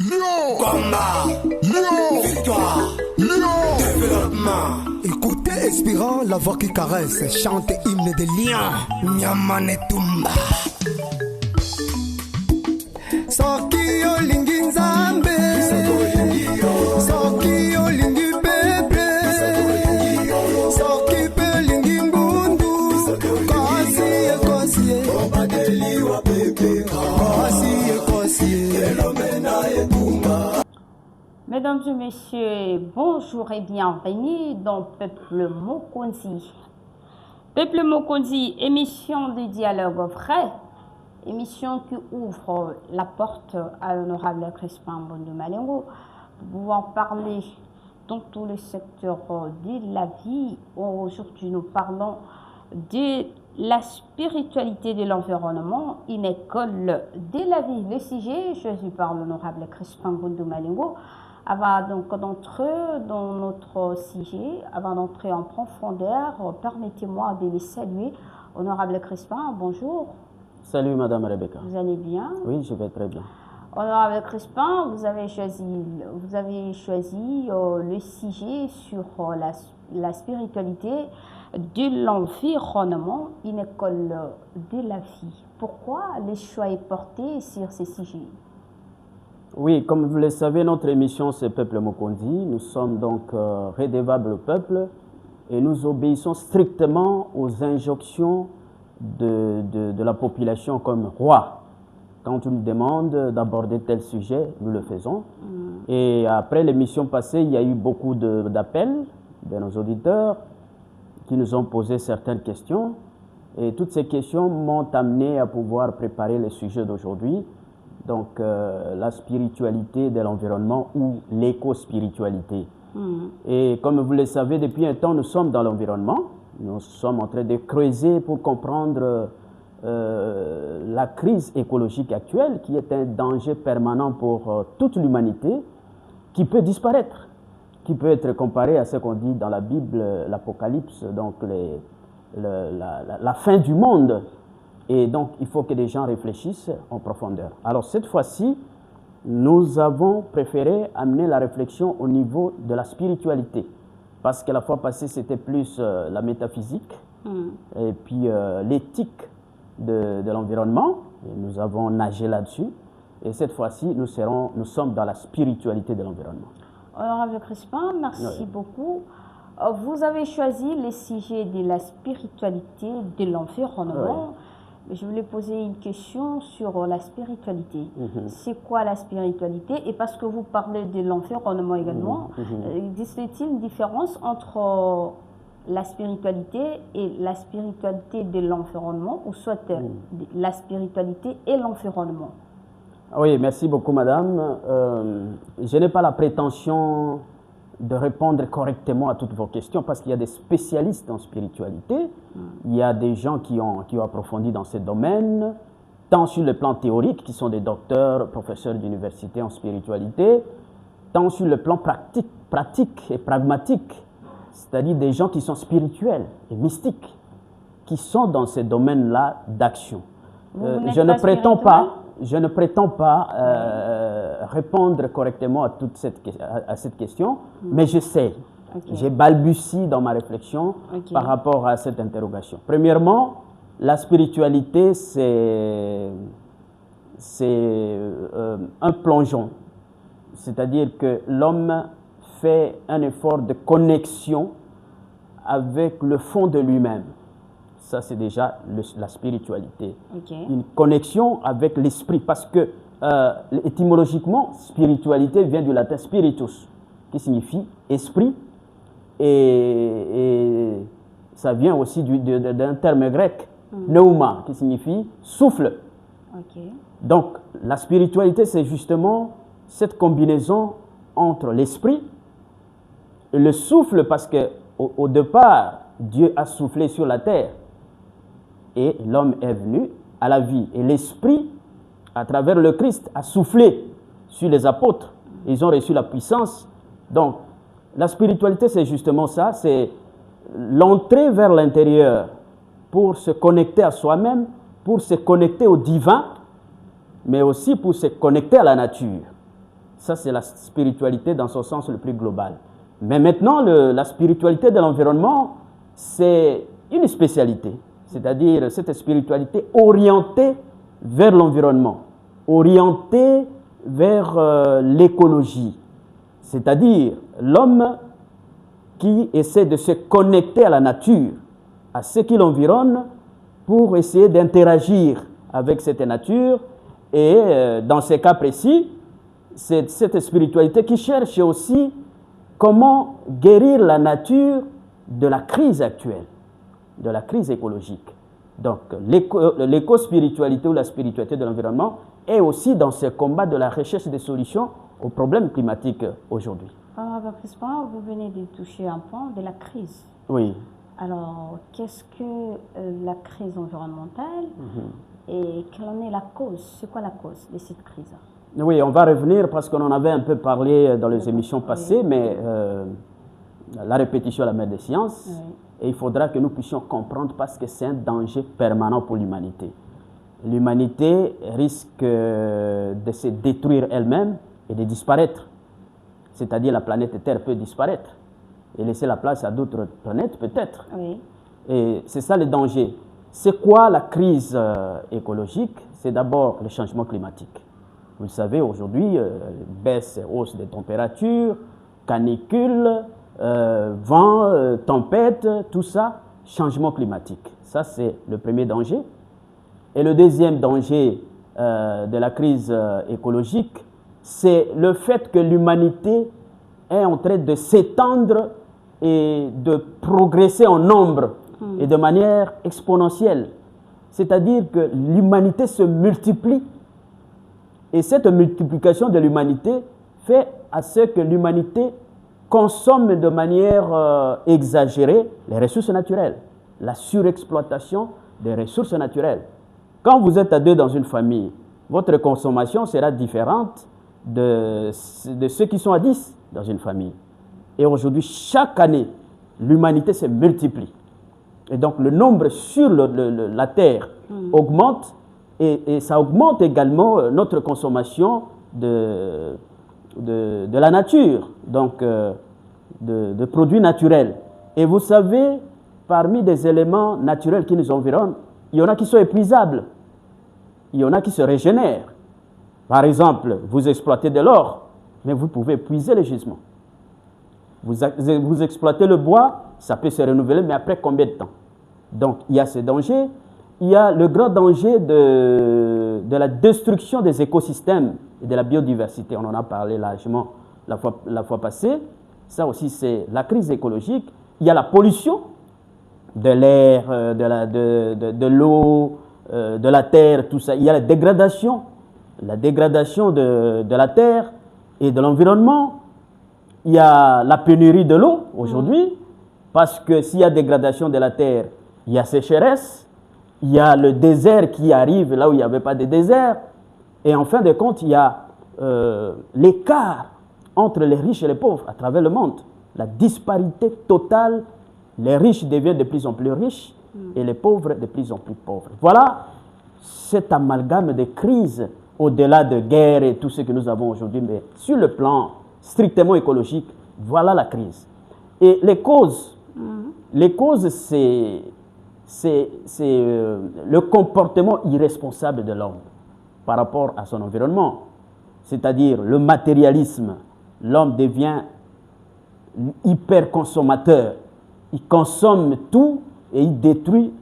Lyon, combat, Lyon, victoire, Lyon, développement. Écoutez Espérant, la voix qui caresse, chante hymne de Lyon. Nyamane Tumba. Soki olingi nzambe, soki olingi pepe, soki pe olingi mbundu, kosi obadeliwa pepe, kosi Mesdames et messieurs, bonjour et bienvenue dans Peuple Mokonzi. Peuple Mokonzi, émission de dialogue vrai, émission qui ouvre la porte à l'honorable Crispin Mbondu Malengo pour pouvoir parler dans tous les secteurs de la vie. Aujourd'hui, nous parlons de la spiritualité de l'environnement, une école de la vie. Le sujet choisi par l'honorable Crispin Mbondu Malengo. Avant donc d'entrer dans notre sujet, avant d'entrer en profondeur, permettez-moi de les saluer. Honorable Crispin, bonjour. Salut Madame Rebecca. Vous allez bien? Oui, je vais très bien. Honorable Crispin, vous avez choisi le sujet sur la spiritualité de l'environnement, une école de la vie. Pourquoi le choix est porté sur ce sujet? Oui, comme vous le savez, notre émission c'est Peuple Mokonzi. Nous sommes donc redevables peuple et nous obéissons strictement aux injonctions de la population comme roi. Quand on nous demande d'aborder tel sujet, nous le faisons. Et après l'émission passée, il y a eu beaucoup d'appels de nos auditeurs qui nous ont posé certaines questions. Et toutes ces questions m'ont amené à pouvoir préparer le sujet d'aujourd'hui. Donc, la spiritualité de l'environnement ou l'éco-spiritualité. Et comme vous le savez, depuis un temps, nous sommes dans l'environnement. Nous sommes en train de creuser pour comprendre la crise écologique actuelle, qui est un danger permanent pour toute l'humanité, qui peut disparaître, qui peut être comparé à ce qu'on dit dans la Bible, l'Apocalypse, donc la fin du monde. Et donc, il faut que les gens réfléchissent en profondeur. Alors, cette fois-ci, nous avons préféré amener la réflexion au niveau de la spiritualité. Parce que la fois passée, c'était plus la métaphysique et puis l'éthique de l'environnement. Et nous avons nagé là-dessus. Et cette fois-ci, nous sommes dans la spiritualité de l'environnement. Honorable Crispin, merci beaucoup. Vous avez choisi le sujet de la spiritualité de l'environnement. Je voulais poser une question sur la spiritualité. C'est quoi la spiritualité? Et parce que vous parlez de l'environnement également, existe-t-il une différence entre la spiritualité et la spiritualité de l'environnement, ou soit la spiritualité et l'environnement? Oui, merci beaucoup madame. Je n'ai pas la prétention de répondre correctement à toutes vos questions parce qu'il y a des spécialistes en spiritualité, il y a des gens qui ont approfondi dans ce domaine, tant sur le plan théorique, qui sont des docteurs, professeurs d'université en spiritualité, tant sur le plan pratique et pragmatique, c'est-à-dire des gens qui sont spirituels et mystiques, qui sont dans ce domaine-là d'action. Je ne prétends pas répondre correctement à cette question, mais je sais. J'ai balbutie dans ma réflexion par rapport à cette interrogation. Premièrement, la spiritualité, c'est un plongeon. C'est-à-dire que l'homme fait un effort de connexion avec le fond de lui-même. Ça, c'est déjà la spiritualité. Une connexion avec l'esprit. Parce que, étymologiquement, spiritualité vient du latin spiritus, qui signifie esprit. Et ça vient aussi d'un terme grec, pneuma, qui signifie souffle. Donc, la spiritualité, c'est justement cette combinaison entre l'esprit et le souffle, parce qu'au départ, Dieu a soufflé sur la terre. Et l'homme est venu à la vie. Et l'Esprit, à travers le Christ, a soufflé sur les apôtres. Ils ont reçu la puissance. Donc, la spiritualité, c'est justement ça. C'est l'entrée vers l'intérieur pour se connecter à soi-même, pour se connecter au divin, mais aussi pour se connecter à la nature. Ça, c'est la spiritualité dans son sens le plus global. Mais maintenant, la spiritualité de l'environnement, c'est une spécialité. C'est-à-dire cette spiritualité orientée vers l'environnement, orientée vers l'écologie. C'est-à-dire l'homme qui essaie de se connecter à la nature, à ce qui l'environne, pour essayer d'interagir avec cette nature. Et dans ces cas précis, c'est cette spiritualité qui cherche aussi comment guérir la nature de la crise actuelle, de la crise écologique. Donc l'éco-spiritualité ou la spiritualité de l'environnement est aussi dans ce combat de la recherche des solutions aux problèmes climatiques aujourd'hui. Vous venez de toucher un point de la crise. Oui. Alors, qu'est-ce que la crise environnementale et quelle en est la cause? C'est quoi la cause de cette crise? Oui, on va revenir parce qu'on en avait un peu parlé dans les émissions passées, mais la répétition est la mère des sciences. Oui. Et il faudra que nous puissions comprendre parce que c'est un danger permanent pour l'humanité. L'humanité risque de se détruire elle-même et de disparaître. C'est-à-dire la planète Terre peut disparaître et laisser la place à d'autres planètes peut-être. Oui. Et c'est ça le danger. C'est quoi la crise écologique? C'est d'abord le changement climatique. Vous le savez, aujourd'hui, baisse et hausse des températures, canicule, vent, tempête, tout ça, changement climatique. Ça, c'est le premier danger. Et le deuxième danger de la crise écologique, c'est le fait que l'humanité est en train de s'étendre et de progresser en nombre et de manière exponentielle. C'est-à-dire que l'humanité se multiplie. Et cette multiplication de l'humanité fait à ce que l'humanité consomme de manière exagérée les ressources naturelles, la surexploitation des ressources naturelles. Quand vous êtes à deux dans une famille, votre consommation sera différente de ceux qui sont à 10 dans une famille. Et aujourd'hui, chaque année, l'humanité se multiplie. Et donc, le nombre sur la Terre augmente et ça augmente également notre consommation de la nature, donc de produits naturels. Et vous savez, parmi des éléments naturels qui nous environnent, il y en a qui sont épuisables, il y en a qui se régénèrent. Par exemple, vous exploitez de l'or, mais vous pouvez épuiser les gisements. Vous exploitez le bois, ça peut se renouveler, mais après combien de temps? Donc, il y a ce danger. Il y a le grand danger de la destruction des écosystèmes et de la biodiversité. On en a parlé largement la fois passée. Ça aussi, c'est la crise écologique. Il y a la pollution de l'air, de l'eau, de la terre, tout ça. Il y a la dégradation de la terre et de l'environnement. Il y a la pénurie de l'eau aujourd'hui, parce que s'il y a dégradation de la terre, il y a sécheresse, il y a le désert qui arrive là où il n'y avait pas de désert, et en fin de compte, il y a l'écart entre les riches et les pauvres à travers le monde. La disparité totale, les riches deviennent de plus en plus riches et les pauvres de plus en plus pauvres. Voilà cet amalgame de crises, au-delà de guerre et tout ce que nous avons aujourd'hui, mais sur le plan strictement écologique, voilà la crise. Et les causes, c'est le comportement irresponsable de l'homme par rapport à son environnement. C'est-à-dire le matérialisme. L'homme devient hyper consommateur. Il consomme tout et il détruit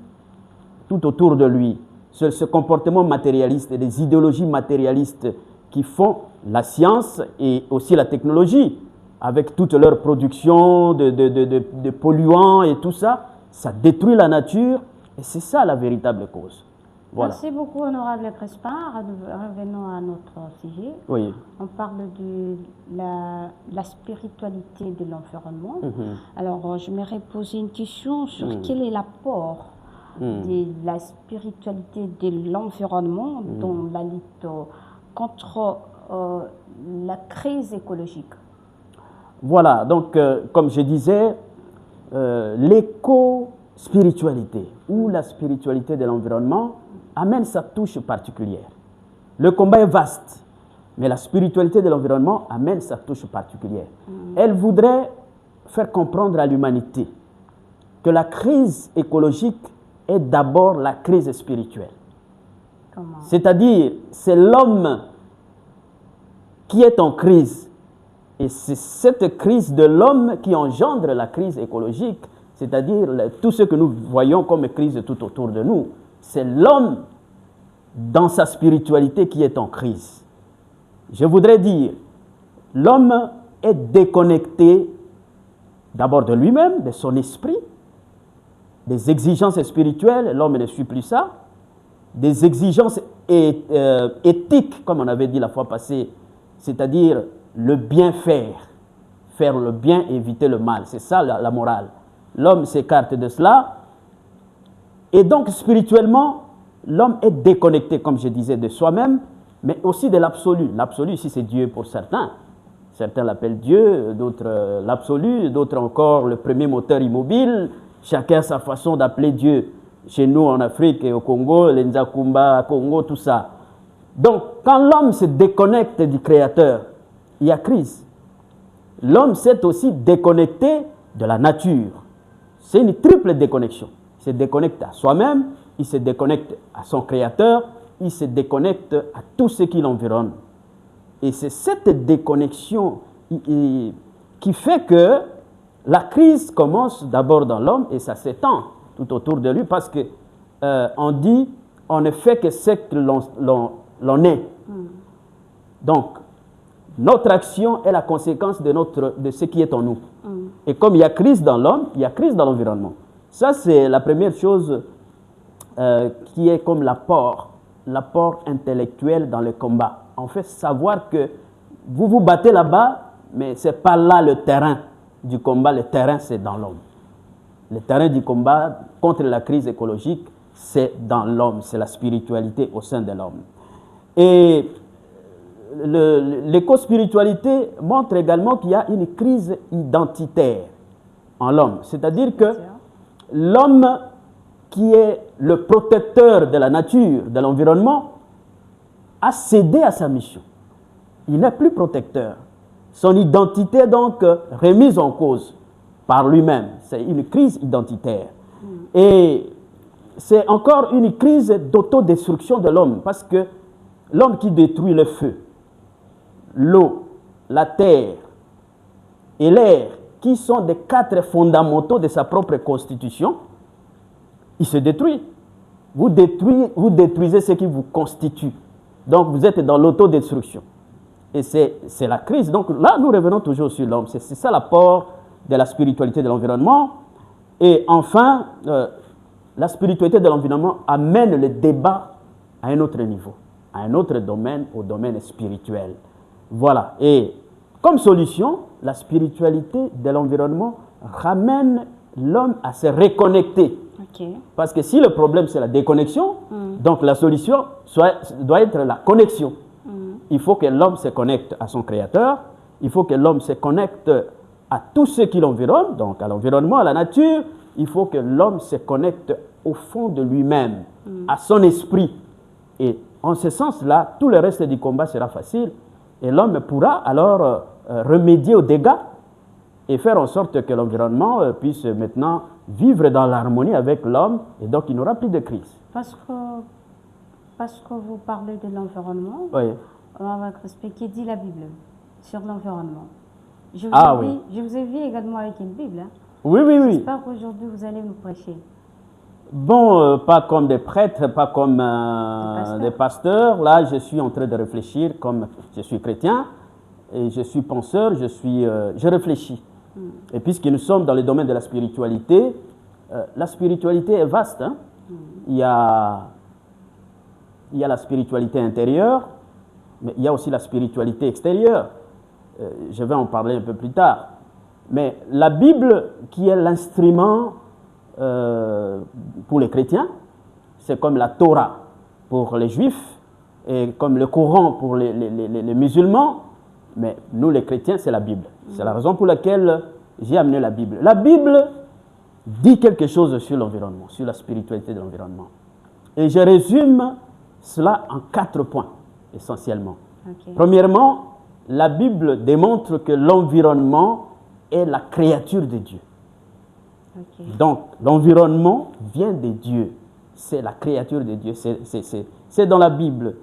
tout autour de lui. Ce comportement matérialiste et les idéologies matérialistes qui font la science et aussi la technologie, avec toute leur production de polluants et tout ça, ça détruit la nature et c'est ça la véritable cause. Voilà. Merci beaucoup, Honorable Crespin. Revenons à notre sujet. Oui. On parle de la spiritualité de l'environnement. Alors, je m'aimerais poser une question sur quel est l'apport de la spiritualité de l'environnement dans la lutte contre la crise écologique. Voilà, donc comme je disais, l'éco-spiritualité ou la spiritualité de l'environnement amène sa touche particulière. Le combat est vaste, Mais la spiritualité de l'environnement amène sa touche particulière. Elle voudrait faire comprendre à l'humanité que la crise écologique est d'abord la crise spirituelle. Comment? C'est-à-dire, c'est l'homme qui est en crise. Et c'est cette crise de l'homme qui engendre la crise écologique, c'est-à-dire tout ce que nous voyons comme crise tout autour de nous. C'est l'homme dans sa spiritualité qui est en crise. Je voudrais dire, l'homme est déconnecté d'abord de lui-même, de son esprit, des exigences spirituelles, l'homme ne suit plus ça, des exigences éthiques, comme on avait dit la fois passée, c'est-à-dire le bien faire le bien, éviter le mal, c'est ça la morale. L'homme s'écarte de cela, et donc spirituellement, l'homme est déconnecté, comme je disais, de soi-même, mais aussi de l'absolu. L'absolu ici, c'est Dieu pour certains. Certains l'appellent Dieu, d'autres l'absolu, d'autres encore le premier moteur immobile. Chacun a sa façon d'appeler Dieu. Chez nous, en Afrique et au Congo, les Nzakumba, Congo, tout ça. Donc, quand l'homme se déconnecte du Créateur, il y a crise. L'homme s'est aussi déconnecté de la nature. C'est une triple déconnexion. Il se déconnecte à soi-même, il se déconnecte à son Créateur, il se déconnecte à tout ce qui l'environne. Et c'est cette déconnexion qui fait que la crise commence d'abord dans l'homme et ça s'étend tout autour de lui parce qu'on dit on ne fait que ce que l'on est. Donc, notre action est la conséquence de ce qui est en nous. Et comme il y a crise dans l'homme, il y a crise dans l'environnement. Ça, c'est la première chose qui est comme l'apport intellectuel dans le combat. En fait, savoir que vous vous battez là-bas, mais ce n'est pas là le terrain du combat. Le terrain, c'est dans l'homme. Le terrain du combat contre la crise écologique, c'est dans l'homme. C'est la spiritualité au sein de l'homme. Et l'éco-spiritualité montre également qu'il y a une crise identitaire en l'homme. C'est-à-dire que l'homme qui est le protecteur de la nature, de l'environnement, a cédé à sa mission. Il n'est plus protecteur. Son identité est donc remise en cause par lui-même. C'est une crise identitaire. Et c'est encore une crise d'autodestruction de l'homme, parce que l'homme qui détruit le feu, l'eau, la terre et l'air, qui sont des quatre fondamentaux de sa propre constitution, il se détruit. Vous détruisez ce qui vous constitue. Donc vous êtes dans l'autodestruction. Et c'est la crise. Donc là, nous revenons toujours sur l'homme. C'est ça l'apport de la spiritualité de l'environnement. Et enfin, la spiritualité de l'environnement amène le débat à un autre niveau, à un autre domaine, au domaine spirituel. Voilà. Et comme solution, la spiritualité de l'environnement ramène l'homme à se reconnecter. Okay. Parce que si le problème c'est la déconnexion, donc la solution doit être la connexion. Il faut que l'homme se connecte à son Créateur, il faut que l'homme se connecte à tout ce qui l'environne, donc à l'environnement, à la nature. Il faut que l'homme se connecte au fond de lui-même, à son esprit. Et en ce sens-là, tout le reste du combat sera facile. Et l'homme pourra alors remédier aux dégâts et faire en sorte que l'environnement puisse maintenant vivre dans l'harmonie avec l'homme, et donc il n'aura plus de crise. Parce que vous parlez de l'environnement, Oui. avec respect, qui dit la Bible sur l'environnement. Je vous ai vu également avec une Bible. Hein. Oui. J'espère qu'aujourd'hui vous allez nous prêcher. Bon, pas comme des prêtres, pas comme des pasteurs. Là, je suis en train de réfléchir, comme je suis chrétien, et je suis penseur, je réfléchis. Et puisque nous sommes dans le domaine de la spiritualité est vaste. Hein? Il y a la spiritualité intérieure, mais il y a aussi la spiritualité extérieure. Je vais en parler un peu plus tard. Mais la Bible, qui est l'instrument pour les chrétiens, c'est comme la Torah pour les juifs et comme le Coran pour les musulmans. Mais nous, les chrétiens, c'est la Bible. C'est la raison pour laquelle j'ai amené la Bible. La Bible dit quelque chose sur l'environnement, sur la spiritualité de l'environnement. Et je résume cela en 4 points, essentiellement. Ok. Premièrement, la Bible démontre que l'environnement est la créature de Dieu. Ok. Donc, l'environnement vient de Dieu. C'est la créature de Dieu. C'est dans la Bible.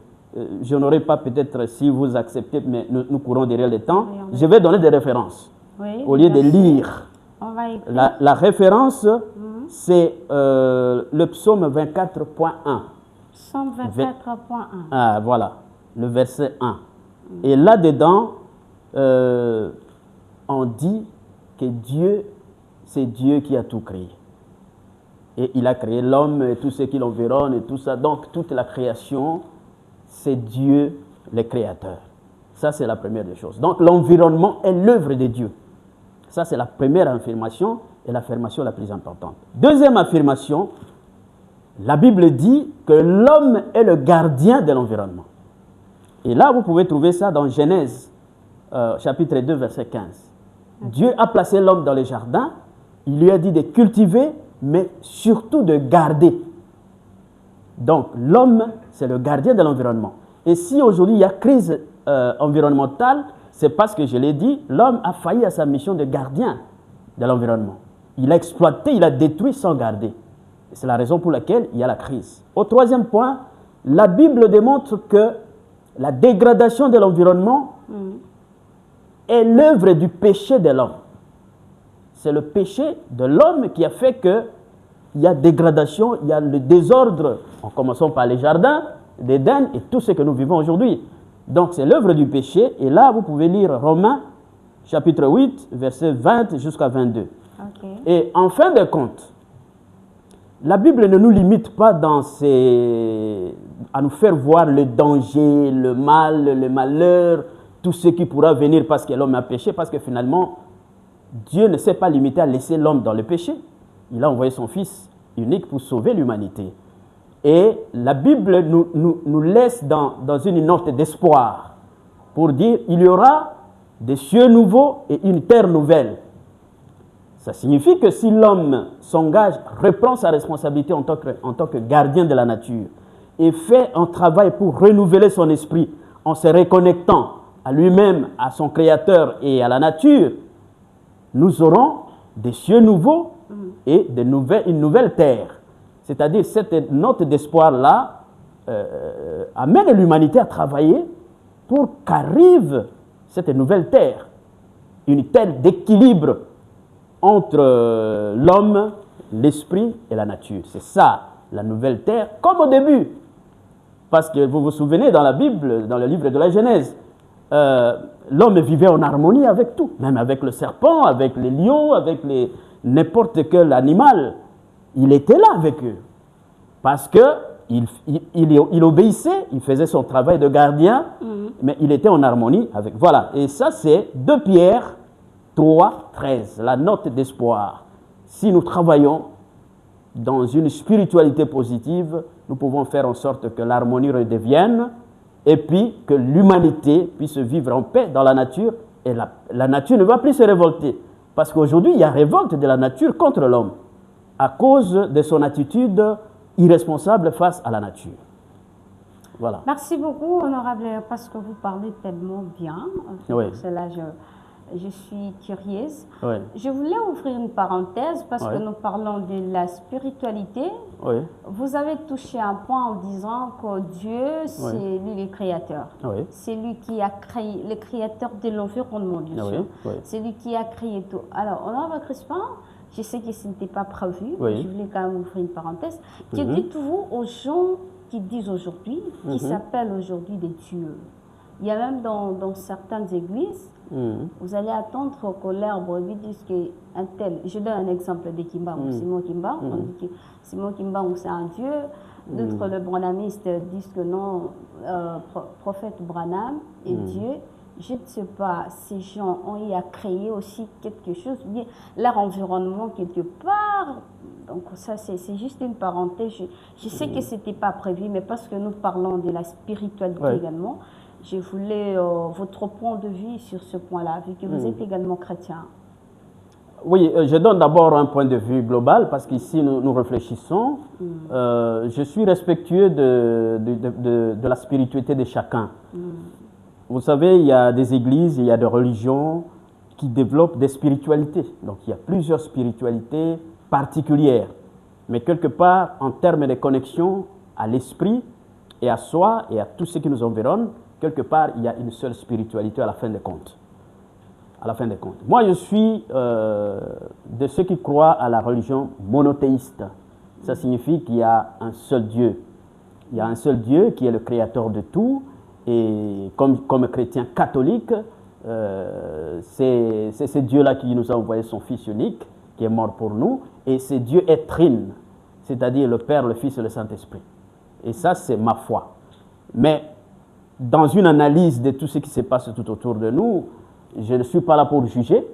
Je n'aurai pas peut-être, si vous acceptez, mais nous courons derrière le temps. Oui, Je vais donner des références. Oui, Au lieu de bien sûr. lire. On va écrire. La référence, c'est le psaume 24.1. 124.1. Ah, voilà, le verset 1. Et là-dedans, on dit que Dieu, c'est Dieu qui a tout créé. Et il a créé l'homme et tout ce qui l'environne et tout ça. Donc, toute la création, c'est Dieu, le créateur. Ça, c'est la première des choses. Donc, l'environnement est l'œuvre de Dieu. Ça, c'est la première affirmation et l'affirmation la plus importante. Deuxième affirmation, la Bible dit que l'homme est le gardien de l'environnement. Et là, vous pouvez trouver ça dans Genèse, chapitre 2, verset 15. Dieu a placé l'homme dans le jardin, il lui a dit de cultiver, mais surtout de garder. Donc, l'homme, c'est le gardien de l'environnement. Et si aujourd'hui il y a crise environnementale, c'est parce que, je l'ai dit, l'homme a failli à sa mission de gardien de l'environnement. Il a exploité, il a détruit sans garder. C'est la raison pour laquelle il y a la crise. Au troisième point, la Bible démontre que la dégradation de l'environnement est l'œuvre du péché de l'homme. C'est le péché de l'homme qui a fait qu'il y a dégradation, il y a le désordre, en commençant par les jardins d'Éden et tout ce que nous vivons aujourd'hui. Donc c'est l'œuvre du péché. Et là, vous pouvez lire Romains, chapitre 8, verset 20 jusqu'à 22. Ok. Et en fin de compte, la Bible ne nous limite pas à nous faire voir le danger, le mal, le malheur, tout ce qui pourra venir parce que l'homme a péché, parce que finalement, Dieu ne s'est pas limité à laisser l'homme dans le péché. Il a envoyé son Fils unique pour sauver l'humanité. Et la Bible nous laisse dans une note d'espoir pour dire il y aura des cieux nouveaux et une terre nouvelle. Ça signifie que si l'homme s'engage, reprend sa responsabilité en tant que gardien de la nature et fait un travail pour renouveler son esprit en se reconnectant à lui-même, à son Créateur et à la nature, nous aurons des cieux nouveaux et une nouvelle terre. C'est-à-dire cette note d'espoir-là amène l'humanité à travailler pour qu'arrive cette nouvelle terre, une terre d'équilibre entre l'homme, l'esprit et la nature. C'est ça, la nouvelle terre, comme au début. Parce que vous vous souvenez, dans la Bible, dans le livre de la Genèse, l'homme vivait en harmonie avec tout, même avec le serpent, avec les lions, avec n'importe quel animal. Il était là avec eux. Parce qu'il obéissait, il faisait son travail de gardien, mais il était en harmonie avec. Voilà, et ça c'est 2 Pierre 3, 13, la note d'espoir. Si nous travaillons dans une spiritualité positive, nous pouvons faire en sorte que l'harmonie redevienne et puis que l'humanité puisse vivre en paix dans la nature et la nature ne va plus se révolter. Parce qu'aujourd'hui, il y a révolte de la nature contre l'homme à cause de son attitude irresponsable face à la nature. Voilà. Merci beaucoup, honorable, parce que vous parlez tellement bien. Oui. Pour cela, je suis curieuse. Oui. Je voulais ouvrir une parenthèse parce Oui. que nous parlons de la spiritualité. Oui. Vous avez touché un point en disant que Dieu, c'est lui le créateur. Oui. C'est lui qui a créé, le créateur de l'environnement, bien Oui. sûr. Oui. C'est lui qui a créé tout. Alors, honorable Crispin, je sais que ce n'était pas prévu, Oui. mais je voulais quand même ouvrir une parenthèse. Que dites-vous aux gens qui disent aujourd'hui, qui s'appellent aujourd'hui des dieux? Il y a même dans certaines églises, vous allez attendre que l'herbe lui dise qu'un tel, je donne un exemple de Kimbang, Simon Kimbang, on dit que Simon Kimbang c'est un dieu, d'autres le branhamistes disent que non, prophète Branham est Dieu. Je ne sais pas, ces gens ont eu à créer aussi quelque chose, bien leur environnement quelque part. Donc ça, c'est juste une parenthèse. Je sais que ce n'était pas prévu, mais parce que nous parlons de la spiritualité également, je voulais votre point de vue sur ce point-là, vu que vous êtes également chrétien. Oui, je donne d'abord un point de vue global, parce qu'ici nous réfléchissons. Je suis respectueux de la spiritualité de chacun. vous savez, il y a des églises, il y a des religions qui développent des spiritualités. Donc, il y a plusieurs spiritualités particulières. Mais quelque part, en termes de connexion à l'esprit et à soi et à tout ce qui nous environne, quelque part, il y a une seule spiritualité à la fin des comptes. À la fin des comptes. Moi, je suis de ceux qui croient à la religion monothéiste. Ça signifie qu'il y a un seul Dieu. Il y a un seul Dieu qui est le créateur de tout. Et comme chrétien catholique, c'est ce Dieu-là qui nous a envoyé son Fils unique, qui est mort pour nous. Et ce Dieu est trine, c'est-à-dire le Père, le Fils et le Saint-Esprit. Et ça, c'est ma foi. Mais dans une analyse de tout ce qui se passe tout autour de nous, je ne suis pas là pour juger,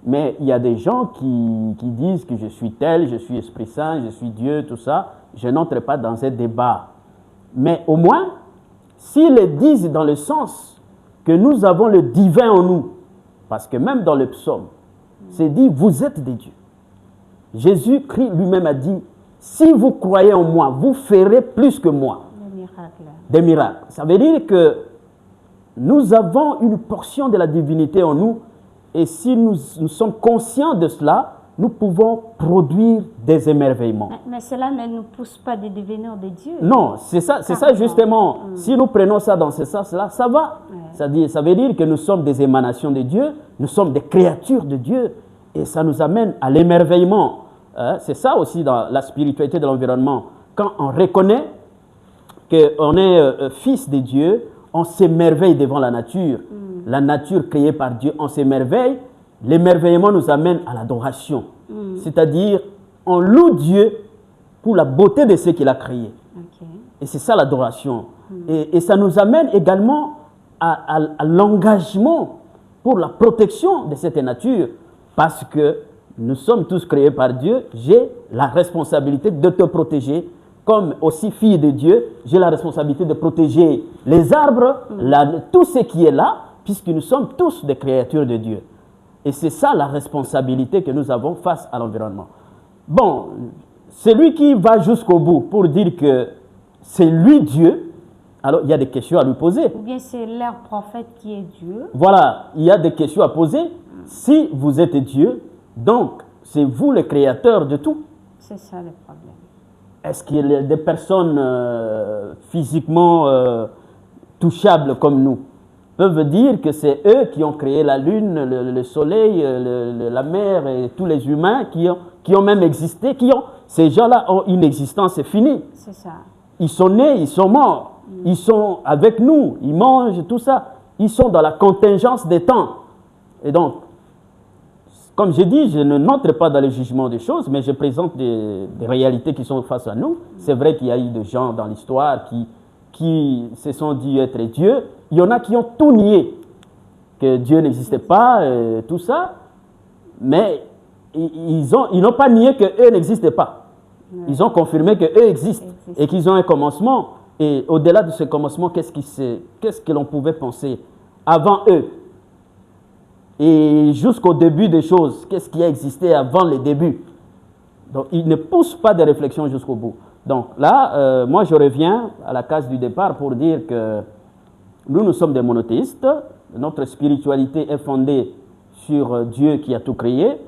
mais il y a des gens qui disent que je suis tel, je suis Esprit Saint, je suis Dieu, tout ça. Je n'entre pas dans un débat. Mais au moins, s'ils le disent dans le sens que nous avons le divin en nous, parce que même dans le psaume, c'est dit, vous êtes des dieux. Jésus-Christ lui-même a dit, si vous croyez en moi, vous ferez plus que moi. Des miracles. Des miracles. Ça veut dire que nous avons une portion de la divinité en nous, et si nous sommes conscients de cela, nous pouvons produire des émerveillements. Mais cela ne nous pousse pas de devenir des dieux. Non, c'est ça justement. Si nous prenons ça dans ce sens-là, ça va. Ouais. Ça veut dire que nous sommes des émanations de Dieu, nous sommes des créatures de Dieu, et ça nous amène à l'émerveillement. C'est ça aussi dans la spiritualité de l'environnement. Quand on reconnaît qu'on est fils de Dieu, on s'émerveille devant la nature. La nature créée par Dieu, on s'émerveille. L'émerveillement nous amène à l'adoration. C'est-à-dire, on loue Dieu pour la beauté de ce qu'il a créé. Okay. Et c'est ça l'adoration. Et ça nous amène également à l'engagement pour la protection de cette nature. Parce que nous sommes tous créés par Dieu. J'ai la responsabilité de te protéger. Comme aussi fille de Dieu, j'ai la responsabilité de protéger les arbres, tout ce qui est là, puisque nous sommes tous des créatures de Dieu. Et c'est ça la responsabilité que nous avons face à l'environnement. Bon, celui qui va jusqu'au bout pour dire que c'est lui Dieu, alors il y a des questions à lui poser. Ou bien c'est leur prophète qui est Dieu. Voilà, il y a des questions à poser. Si vous êtes Dieu, donc c'est vous le créateur de tout. C'est ça le problème. Est-ce qu'il y a des personnes physiquement touchables comme nous peuvent dire que c'est eux qui ont créé la lune, le soleil, la mer et tous les humains qui ont même existé, ces gens-là ont une existence finie. C'est ça. Ils sont nés, ils sont morts, ils sont avec nous, ils mangent, tout ça. Ils sont dans la contingence des temps. Et donc, comme j'ai dit, je n'entre pas dans le jugement des choses, mais je présente des réalités qui sont face à nous. C'est vrai qu'il y a eu des gens dans l'histoire qui se sont dit être Dieu. Il y en a qui ont tout nié, que Dieu n'existait pas, tout ça. Mais ils n'ont pas nié qu'eux n'existaient pas. Ils ont confirmé qu'eux existent et qu'ils ont un commencement. Et au-delà de ce commencement, qu'est-ce que l'on pouvait penser avant eux? Et jusqu'au début des choses, qu'est-ce qui a existé avant les débuts? Donc, ils ne poussent pas de réflexion jusqu'au bout. Donc là, moi, je reviens à la case du départ pour dire que nous sommes des monothéistes. Notre spiritualité est fondée sur Dieu qui a tout créé,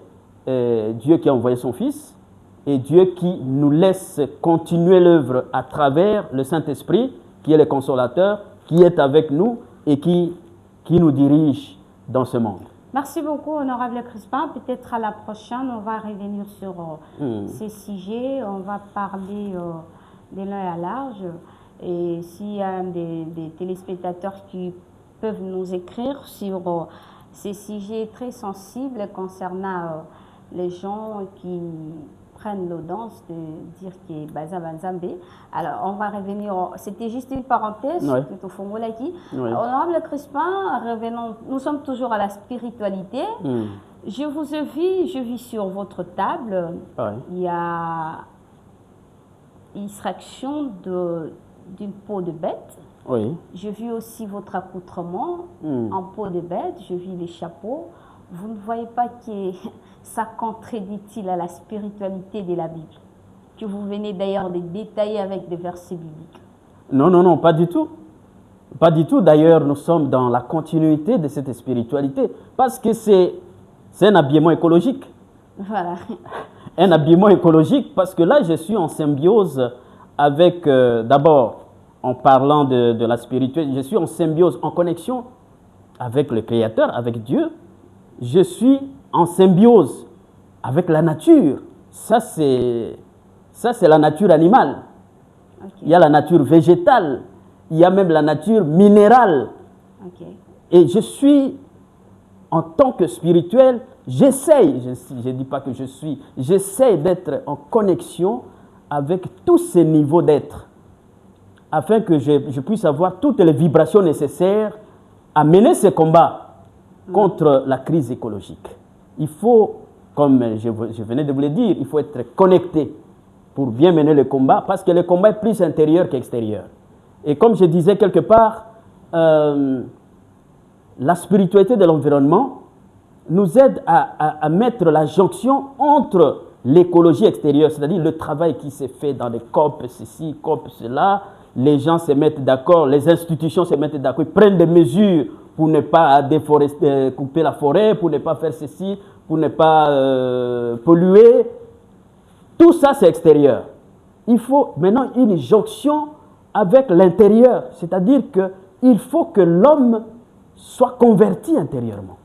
Dieu qui a envoyé son Fils, et Dieu qui nous laisse continuer l'œuvre à travers le Saint-Esprit, qui est le consolateur, qui est avec nous et qui nous dirige dans ce monde. Merci beaucoup, Honorable Crispin. Peut-être à la prochaine, on va revenir sur ces sujets. On va parler de long à large. Et s'il y a des téléspectateurs qui peuvent nous écrire sur ces sujets très sensibles concernant les gens qui prennent l'audace de dire qu'il est Baza Banzambe. Alors, on va revenir. C'était juste une parenthèse. Oui. Honorable Crispin, revenons. Nous sommes toujours à la spiritualité. Je vous ai vu, je vis sur votre table. Il y a l'extraction d'une peau de bête. Oui. Je vis aussi votre accoutrement en peau de bête. Je vis les chapeaux. Vous ne voyez pas que ça contredit-il à la spiritualité de la Bible, que vous venez d'ailleurs de détailler avec des versets bibliques? Non, pas du tout. Pas du tout. D'ailleurs, nous sommes dans la continuité de cette spiritualité parce que c'est un habillement écologique. Voilà. Un habillement écologique parce que là, je suis en symbiose avec, d'abord, en parlant de la spiritualité, je suis en symbiose, en connexion avec le Créateur, avec Dieu. Je suis en symbiose avec la nature. Ça, c'est la nature animale. Ok. Il y a la nature végétale. Il y a même la nature minérale. Ok. Et je suis, en tant que spirituel, j'essaye, je ne dis pas que je suis, j'essaie d'être en connexion avec tous ces niveaux d'être, afin que je puisse avoir toutes les vibrations nécessaires à mener ce combat contre la crise écologique. Il faut, comme je venais de vous le dire, il faut être connecté pour bien mener le combat, parce que le combat est plus intérieur qu'extérieur. Et comme je disais quelque part, la spiritualité de l'environnement nous aide à mettre la jonction entre l'écologie extérieure, c'est-à-dire le travail qui s'est fait dans les COP, ceci, COP, cela, les gens se mettent d'accord, les institutions se mettent d'accord, ils prennent des mesures pour ne pas déforester, couper la forêt, pour ne pas faire ceci, pour ne pas polluer. Tout ça, c'est extérieur. Il faut maintenant une jonction avec l'intérieur, c'est-à-dire qu'il faut que l'homme soit converti intérieurement.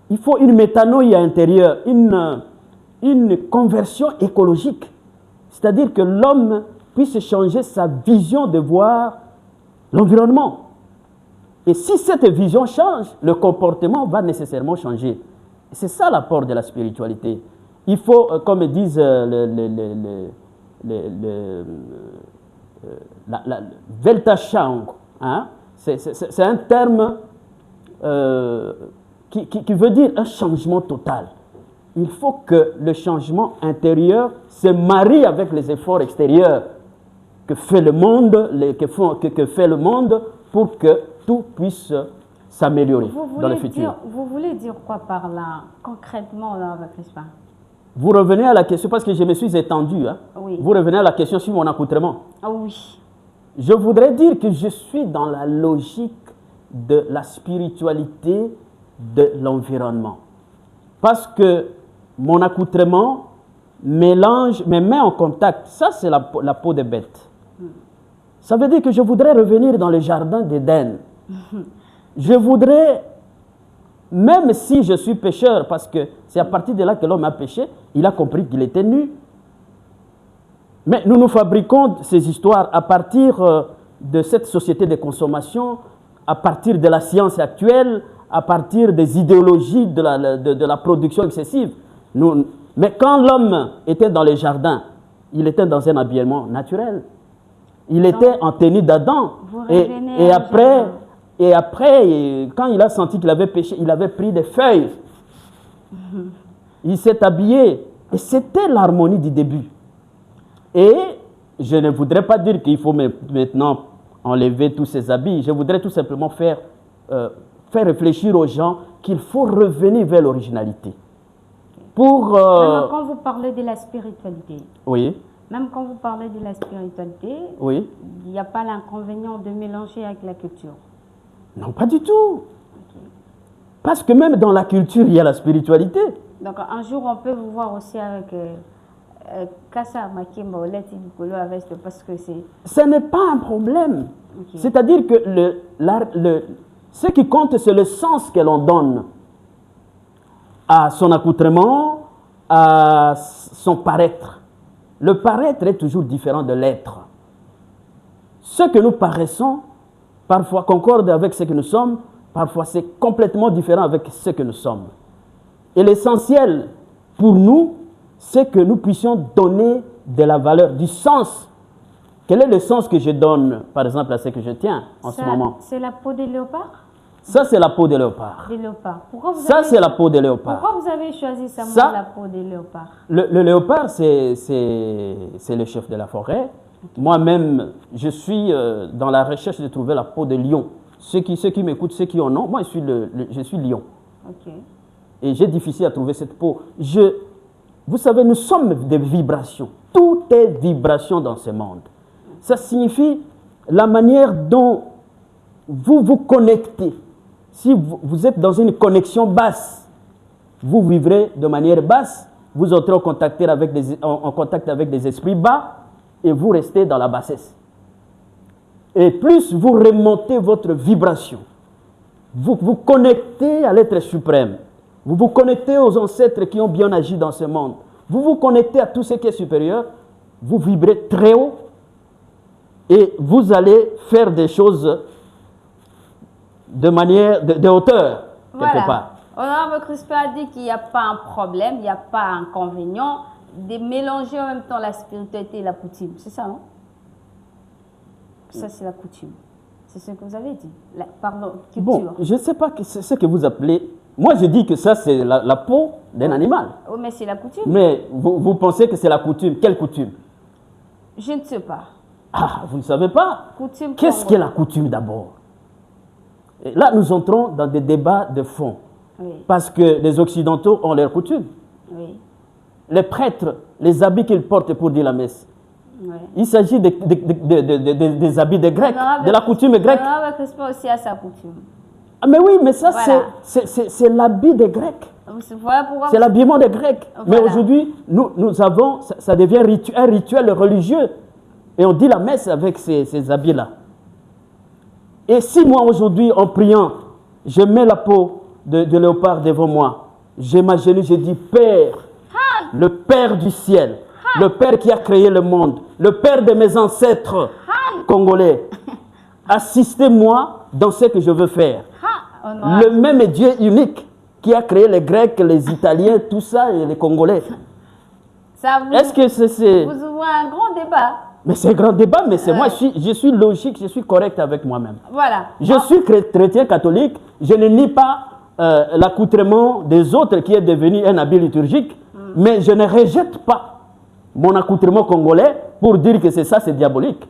Il faut une métanoïa intérieure, une conversion écologique, c'est-à-dire que l'homme puisse changer sa vision de voir l'environnement. Et si cette vision change, le comportement va nécessairement changer. C'est ça l'apport de la spiritualité. Il faut, comme disent la Weltanschauung, hein? C'est un terme qui veut dire un changement total. Il faut que le changement intérieur se marie avec les efforts extérieurs que fait le monde, que fait le monde pour que tout puisse s'améliorer dans le futur. Vous voulez dire quoi par là, concrètement, là, avec Crispin? Vous revenez à la question, parce que je me suis étendu, hein? Oui. Vous revenez à la question sur mon accoutrement. Ah oui. Je voudrais dire que je suis dans la logique de la spiritualité de l'environnement. Parce que mon accoutrement mélange, me met en contact. Ça, c'est la peau des bêtes. Ça veut dire que je voudrais revenir dans le jardin d'Éden. Je voudrais, même si je suis pécheur, parce que c'est à partir de là que l'homme a péché, il a compris qu'il était nu. Mais nous fabriquons ces histoires à partir de cette société de consommation, à partir de la science actuelle, à partir des idéologies de la production excessive. Mais quand l'homme était dans les jardins, il était dans un habillement naturel. Il était en tenue d'Adam. Et après, quand il a senti qu'il avait péché, il avait pris des feuilles. Il s'est habillé. Et c'était l'harmonie du début. Et je ne voudrais pas dire qu'il faut maintenant enlever tous ces habits. Je voudrais tout simplement faire réfléchir aux gens qu'il faut revenir vers l'originalité. Même quand vous parlez de la spiritualité. Oui. Même quand vous parlez de la spiritualité, oui. Il n'y a pas l'inconvénient de mélanger avec la culture. Non, pas du tout. Okay. Parce que même dans la culture, il y a la spiritualité. Donc un jour, on peut vous voir aussi avec Kassa Makimba Oleti Bikolo avec parce que c'est... Ce n'est pas un problème. Okay. C'est-à-dire que ce qui compte, c'est le sens que l'on donne à son accoutrement, à son paraître. Le paraître est toujours différent de l'être. Ce que nous paraissons, parfois concorde avec ce que nous sommes, parfois c'est complètement différent avec ce que nous sommes. Et l'essentiel pour nous, c'est que nous puissions donner de la valeur, du sens. Quel est le sens que je donne, par exemple, à ce que je tiens en ce moment? C'est la peau des léopards? Ça, c'est la peau de léopard. Des léopards. Pourquoi vous ça, c'est la peau de léopard. Pourquoi vous avez choisi ça, la peau des léopards? Le léopard, c'est le chef de la forêt. Okay. Moi-même, je suis dans la recherche de trouver la peau de lion. Ceux qui m'écoutent, ceux qui en ont, moi, je suis lion. Okay. Et j'ai difficile à trouver cette peau. Vous savez, nous sommes des vibrations. Tout est vibration dans ce monde. Ça signifie la manière dont vous vous connectez. Si vous êtes dans une connexion basse, vous vivrez de manière basse, vous entrez en contact avec des esprits bas et vous restez dans la bassesse. Et plus vous remontez votre vibration, vous vous connectez à l'être suprême, vous vous connectez aux ancêtres qui ont bien agi dans ce monde, vous vous connectez à tout ce qui est supérieur, vous vibrez très haut et vous allez faire des choses de manière de hauteur, quelque part. Honorable Crispin a dit qu'il n'y a pas un problème, il n'y a pas un inconvénient de mélanger en même temps la spiritualité et la coutume. C'est ça, non? Ça, c'est la coutume. C'est ce que vous avez dit. Pardon, culture. Bon, je ne sais pas ce que vous appelez. Moi, je dis que ça, c'est la peau d'un animal. Oui, mais c'est la coutume. Mais vous pensez que c'est la coutume. Quelle coutume? Je ne sais pas. Ah, vous ne savez pas? Coutume. Qu'est-ce qu'est la coutume d'abord? Et là, nous entrons dans des débats de fond. Oui. Parce que les Occidentaux ont leurs coutumes. Oui. Les prêtres, les habits qu'ils portent pour dire la messe. Oui. Il s'agit des habits des Grecs, de la coutume grecque. Honorable Crispin aussi a sa coutume. Ah, mais oui, mais ça, Voilà. c'est l'habit des Grecs. Voilà pourquoi C'est l'habillement des Grecs. Voilà. Mais aujourd'hui, nous avons, ça devient un rituel religieux. Et on dit la messe avec ces habits-là. Et si moi, aujourd'hui, en priant, je mets la peau de léopard devant moi, je m'agenouille, je dis Père, le Père du ciel, le Père qui a créé le monde, le Père de mes ancêtres congolais, assistez-moi dans ce que je veux faire. Le même Dieu unique qui a créé les Grecs, les Italiens, tout ça, et les Congolais. Est-ce que c'est... Vous ouvrez un grand débat. Mais c'est un grand débat, mais c'est moi, je suis logique, je suis correct avec moi-même. Voilà. Je suis chrétien catholique, je ne nie pas l'accoutrement des autres qui est devenu un habit liturgique, mais je ne rejette pas mon accoutrement congolais pour dire que c'est ça, c'est diabolique.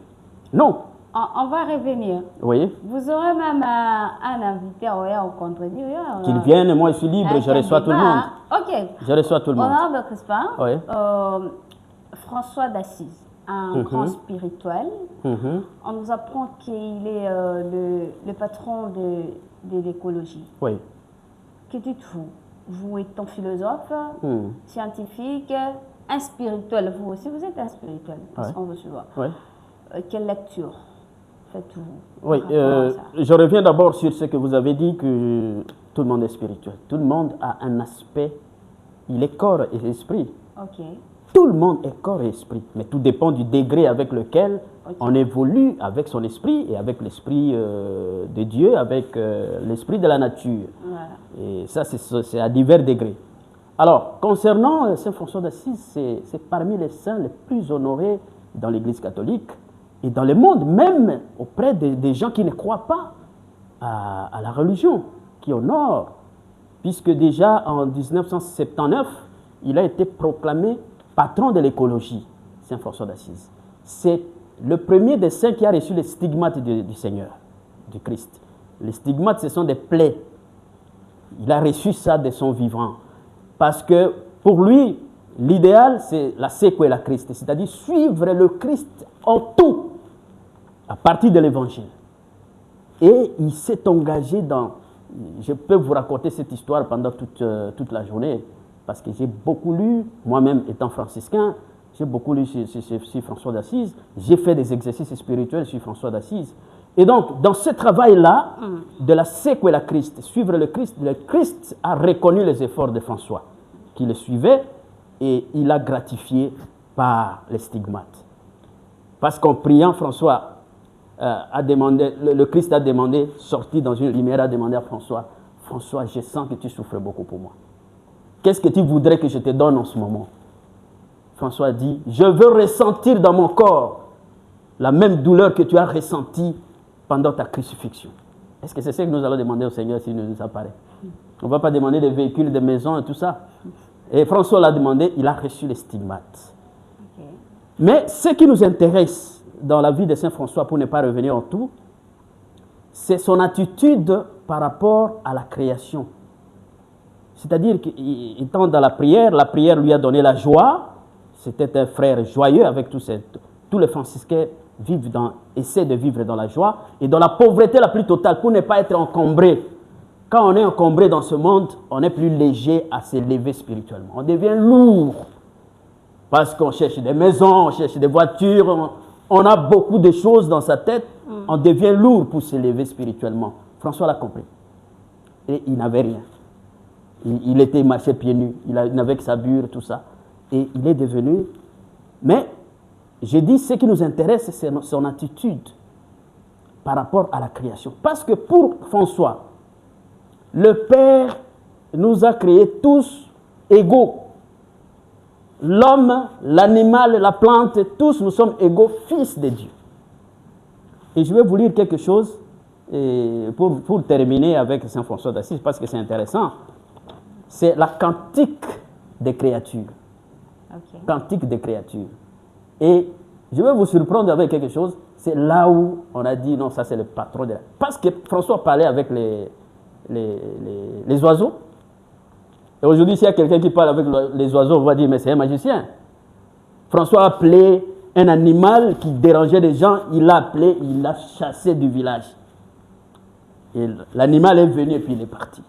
Non. On va revenir. Oui. Vous aurez même un invité au contredire. Qu'il vienne, moi je suis libre, je reçois tout le monde. Ok. Je reçois tout le monde. Honorable Crispin, Oui. François d'Assise, un grand spirituel, on nous apprend qu'il est le patron de l'écologie. Oui. Que dites-vous? Vous étant philosophe, scientifique, un spirituel, vous aussi, vous êtes un spirituel, parce qu'on vous voit. Oui. Quelle lecture faites-vous? Oui, je reviens d'abord sur ce que vous avez dit, que tout le monde est spirituel. Tout le monde a un aspect, il est corps et esprit. Ok. Tout le monde est corps et esprit, mais tout dépend du degré avec lequel on évolue avec son esprit et avec l'esprit de Dieu, avec l'esprit de la nature. Voilà. Et ça, c'est à divers degrés. Alors, concernant Saint François d'Assise, c'est parmi les saints les plus honorés dans l'Église catholique et dans le monde, même auprès des gens qui ne croient pas à la religion, qui honorent, puisque déjà en 1979, il a été proclamé patron de l'écologie, Saint François d'Assise. C'est le premier des saints qui a reçu les stigmates du Seigneur, du Christ. Les stigmates, ce sont des plaies. Il a reçu ça de son vivant. Parce que pour lui, l'idéal, c'est la sequela Christ, c'est-à-dire suivre le Christ en tout, à partir de l'Évangile. Et il s'est engagé dans... Je peux vous raconter cette histoire pendant toute la journée, parce que j'ai beaucoup lu, moi-même étant franciscain, j'ai beaucoup lu sur François d'Assise, j'ai fait des exercices spirituels sur François d'Assise. Et donc, dans ce travail-là, de la sequela Christ, suivre le Christ a reconnu les efforts de François, qui le suivait, et il a gratifié par les stigmates. Parce qu'en priant, François a demandé, le Christ a demandé, sorti dans une lumière, a demandé à François, François, je sens que tu souffres beaucoup pour moi. Qu'est-ce que tu voudrais que je te donne en ce moment? François a dit, je veux ressentir dans mon corps la même douleur que tu as ressentie pendant ta crucifixion. Est-ce que c'est ce que nous allons demander au Seigneur s'il nous apparaît? On ne va pas demander des véhicules, des maisons et tout ça. Et François l'a demandé, il a reçu les stigmates. Okay. Mais ce qui nous intéresse dans la vie de Saint François, pour ne pas revenir en tout, c'est son attitude par rapport à la création. C'est-à-dire qu'étant dans la prière lui a donné la joie. C'était un frère joyeux avec tous les franciscains essaie de vivre dans la joie et dans la pauvreté la plus totale pour ne pas être encombré. Quand on est encombré dans ce monde, on est plus léger à s'élever spirituellement. On devient lourd parce qu'on cherche des maisons, on cherche des voitures, on a beaucoup de choses dans sa tête. On devient lourd pour s'élever spirituellement. François l'a compris. Et il n'avait rien. Il était marché pieds nus, il n'avait que sa bure, tout ça. Et il est devenu... Mais, j'ai dit, ce qui nous intéresse, c'est son attitude par rapport à la création. Parce que pour François, le Père nous a créés tous égaux. L'homme, l'animal, la plante, tous nous sommes égaux, fils de Dieu. Et je vais vous lire quelque chose pour terminer avec Saint François d'Assise, parce que c'est intéressant. C'est la cantique des créatures. Okay. Cantique des créatures. Et je vais vous surprendre avec quelque chose. C'est là où on a dit, non, ça c'est le patron de la... Parce que François parlait avec les oiseaux. Et aujourd'hui, s'il y a quelqu'un qui parle avec les oiseaux, on va dire, mais c'est un magicien. François a appelé un animal qui dérangeait les gens, il l'a appelé, il l'a chassé du village. Et l'animal est venu et puis il est parti.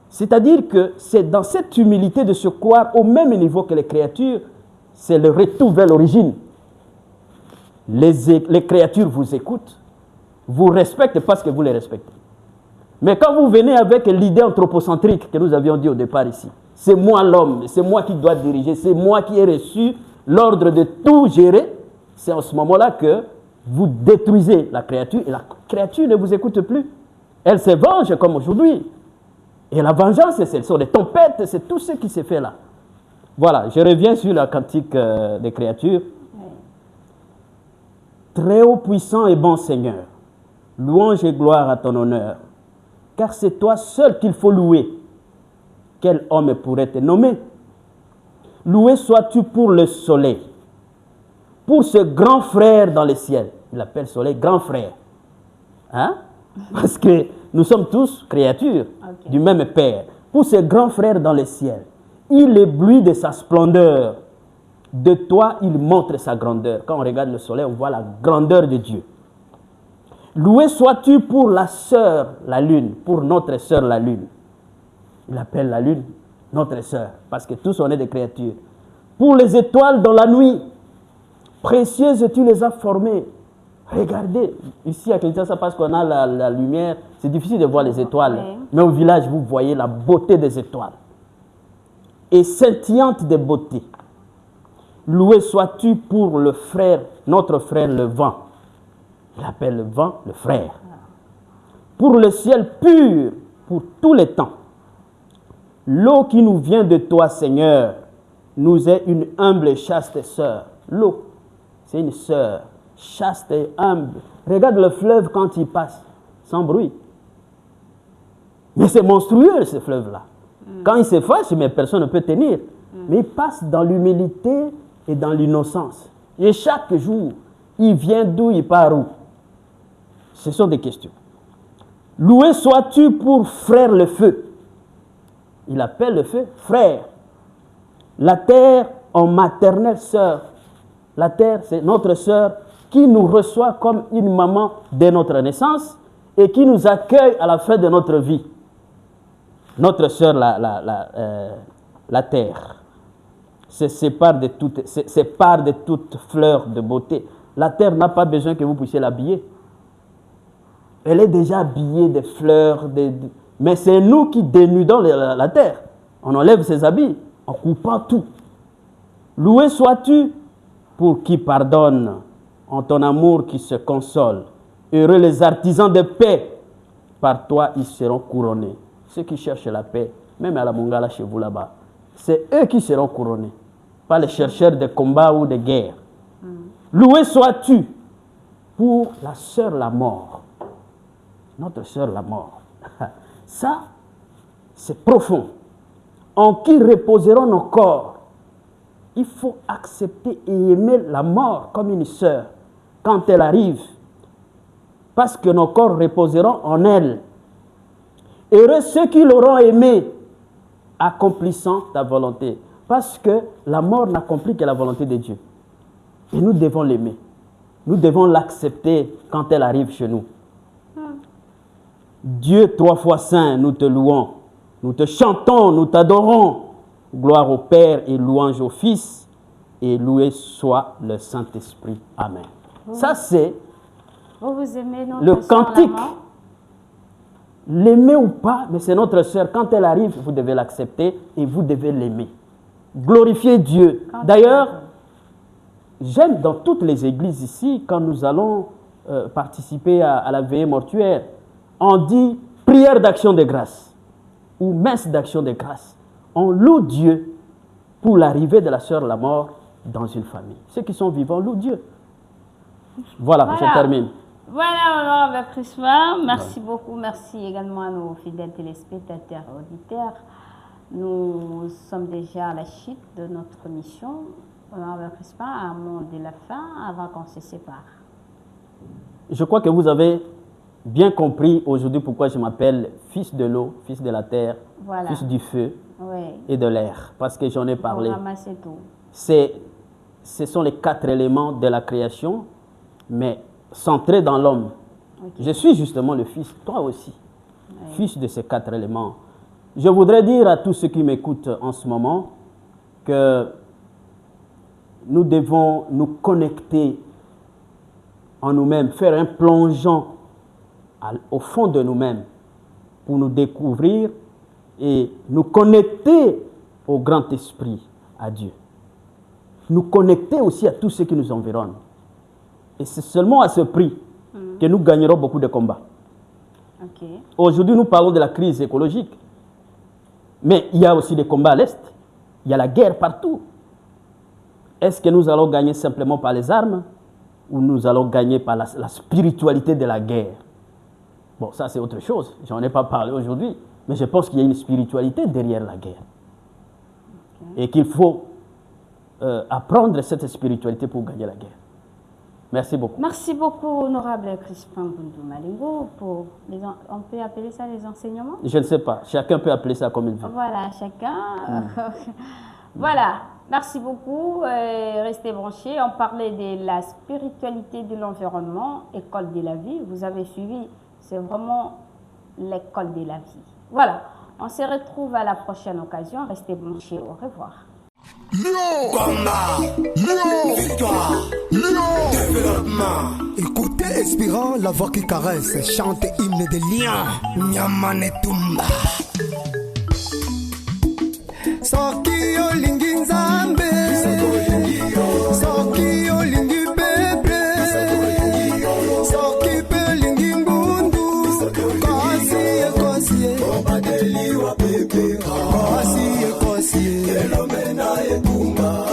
C'est-à-dire que c'est dans cette humilité de se croire au même niveau que les créatures, c'est le retour vers l'origine. Les créatures vous écoutent, vous respectent parce que vous les respectez. Mais quand vous venez avec l'idée anthropocentrique que nous avions dit au départ ici, c'est moi l'homme, c'est moi qui dois diriger, c'est moi qui ai reçu l'ordre de tout gérer, c'est en ce moment-là que vous détruisez la créature et la créature ne vous écoute plus. Elle se venge comme aujourd'hui. Et la vengeance, ce sont les tempêtes, c'est tout ce qui s'est fait là. Voilà, je reviens sur la cantique des créatures. Très haut, puissant et bon Seigneur, louange et gloire à ton honneur, car c'est toi seul qu'il faut louer. Quel homme pourrait te nommer? Loué sois-tu pour le soleil, pour ce grand frère dans le ciel. Il appelle soleil grand frère. Hein? Parce que nous sommes tous créatures du même Père. Pour ce grand frère dans le ciel, il éblouit de sa splendeur. De toi, il montre sa grandeur. Quand on regarde le soleil, on voit la grandeur de Dieu. Loué sois-tu pour la sœur, la lune, pour notre sœur, la lune. Il appelle la lune notre sœur, parce que tous on est des créatures. Pour les étoiles dans la nuit, précieuses tu les as formées. Regardez, ici à Kinshasa, parce qu'on a la lumière, c'est difficile de voir les étoiles. Oui. Mais au village, vous voyez la beauté des étoiles. Et scintillante de beauté. Loué sois-tu pour le frère, notre frère le vent. Il appelle le vent le frère. Pour le ciel pur, pour tous les temps. L'eau qui nous vient de toi, Seigneur, nous est une humble et chaste sœur. L'eau, c'est une sœur. Chaste et humble. Regarde le fleuve quand il passe, sans bruit. Mais c'est monstrueux ce fleuve-là. Quand il se fâche, mais personne ne peut tenir. Mais il passe dans l'humilité et dans l'innocence. Et chaque jour, il vient d'où, il part où? Ce sont des questions. Loué sois-tu pour frère le feu. Il appelle le feu frère. La terre en maternelle sœur. La terre, c'est notre sœur qui nous reçoit comme une maman dès notre naissance et qui nous accueille à la fin de notre vie. Notre sœur, la terre, se sépare de toute fleur de beauté. La terre n'a pas besoin que vous puissiez l'habiller. Elle est déjà habillée de fleurs, mais c'est nous qui dénudons la terre. On enlève ses habits en coupant tout. Loué sois-tu pour qui pardonne, en ton amour qui se console. Heureux les artisans de paix, par toi ils seront couronnés. Ceux qui cherchent la paix, même à la Mongala chez vous là-bas, c'est eux qui seront couronnés, pas les chercheurs de combat ou de guerre. Loué sois-tu pour la sœur la mort, notre sœur la mort. Ça, c'est profond. En qui reposeront nos corps. Il faut accepter et aimer la mort comme une sœur quand elle arrive, parce que nos corps reposeront en elle. Heureux ceux qui l'auront aimé, accomplissant ta volonté, parce que la mort n'accomplit que la volonté de Dieu. Et nous devons l'aimer. nous devons l'accepter quand elle arrive chez nous. Dieu, 3 fois saint, nous te louons, nous te chantons, nous t'adorons. Gloire au Père et louange au Fils, et loué soit le Saint-Esprit. Amen. Ça, c'est Vous aimez notre le sœur, cantique. la mort? L'aimer ou pas, mais c'est notre sœur. Quand elle arrive, vous devez l'accepter et vous devez l'aimer. Glorifier Dieu. D'ailleurs, j'aime dans toutes les églises ici, quand nous allons participer à la veillée mortuaire, on dit prière d'action de grâce ou messe d'action de grâce. On loue Dieu pour l'arrivée de la sœur la mort dans une famille. Ceux qui sont vivants louent Dieu. Voilà, je termine. Voilà, honorable Crispin. Merci beaucoup. Merci également à nos fidèles téléspectateurs et auditeurs. Nous sommes déjà à la chute de notre mission. Honorable Crispin, un mot de la fin avant qu'on se sépare. Je crois que vous avez bien compris aujourd'hui pourquoi je m'appelle fils de l'eau, fils de la terre, Voilà. fils du feu Oui. et de l'air. Parce que j'en ai parlé. Pour ramasser tout. Ce sont les 4 éléments de la création, mais centrés dans l'homme. Okay. Je suis justement le fils, toi aussi, fils de ces 4 éléments. Je voudrais dire à tous ceux qui m'écoutent en ce moment que nous devons nous connecter en nous-mêmes, faire un plongeon au fond de nous-mêmes pour nous découvrir et nous connecter au grand esprit, à Dieu. Nous connecter aussi à tous ceux qui nous environnent. Et c'est seulement à ce prix que nous gagnerons beaucoup de combats. Okay. Aujourd'hui, nous parlons de la crise écologique. Mais il y a aussi des combats à l'Est. Il y a la guerre partout. Est-ce que nous allons gagner simplement par les armes ou nous allons gagner par la spiritualité de la guerre? Bon, ça c'est autre chose. Je n'en ai pas parlé aujourd'hui. Mais je pense qu'il y a une spiritualité derrière la guerre. Okay. Et qu'il faut apprendre cette spiritualité pour gagner la guerre. Merci beaucoup. Merci beaucoup, honorable Crispin Goundou Malingo, pour on peut appeler ça les enseignements? Je ne sais pas. Chacun peut appeler ça comme il veut. Voilà, chacun. Voilà. Merci beaucoup. Restez branchés. On parlait de la spiritualité de l'environnement, école de la vie. Vous avez suivi. C'est vraiment l'école de la vie. Voilà. On se retrouve à la prochaine occasion. Restez branchés. Au revoir. Combat, victoire, développement. Écoutez, Espérant, la voix qui caresse, chante hymne de lion. Nyamane Tumba. Soki olingi nzambe, soki olingi pepe, soki pe olingi mbundu, kosi ekosi, elomena etu.